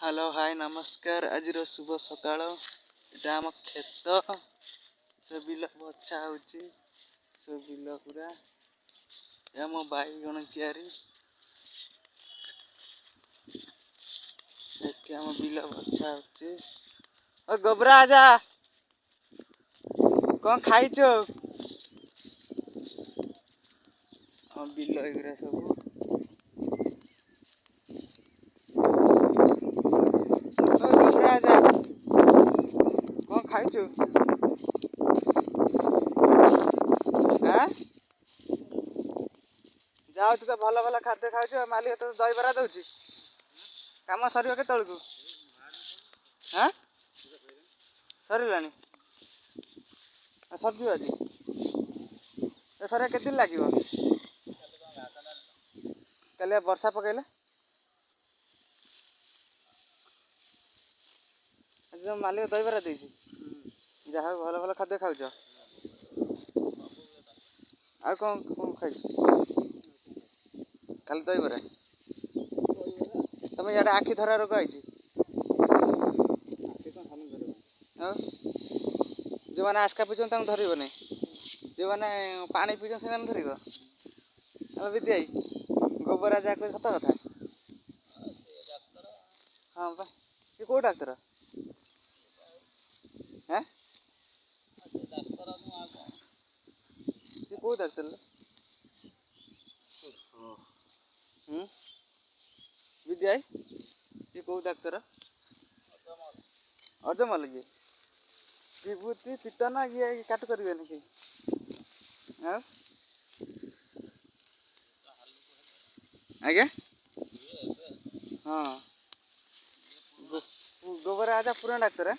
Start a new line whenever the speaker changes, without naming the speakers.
Hello hi नमस्कार। आज शुभ सकाळ। एटा आम खेत से बिल बचा होची से बिल पूरा आम बैगण क्यारी आम बिल बचा होची। ओ गोबरा आजा कौन खाइछ बिल एगुरा सब गोबरा आजा कौन खाइछ हाँ जाओ तू तो भल भल खाद्य खाऊ मालिक तो दहीबरा दौची काम सर के तौक हाँ सरलानी सरजी आज सर के लगे कल वर्षा पकईला मालिक दहीबरा दे जहाँ भल भल खाद्य खाऊ आ कौन कौन खाई खाली दहीबरा तुम इे आखि धरा रोग आई जो मैंने आस्का पीछन धरबनी जो मैंने पानी पीछन से धरब विद्या गोबरा जहाँ कह सत कथा हाँ बा ये कौ डाक्तर हाँ ये कौ डाक्तर विद्या ये कौ डाक्तर अजमल ये विभूति पितन ये काट करेंगे कि हाँ आज्ञा हाँ गोबर आजा पुराना डाक्तर है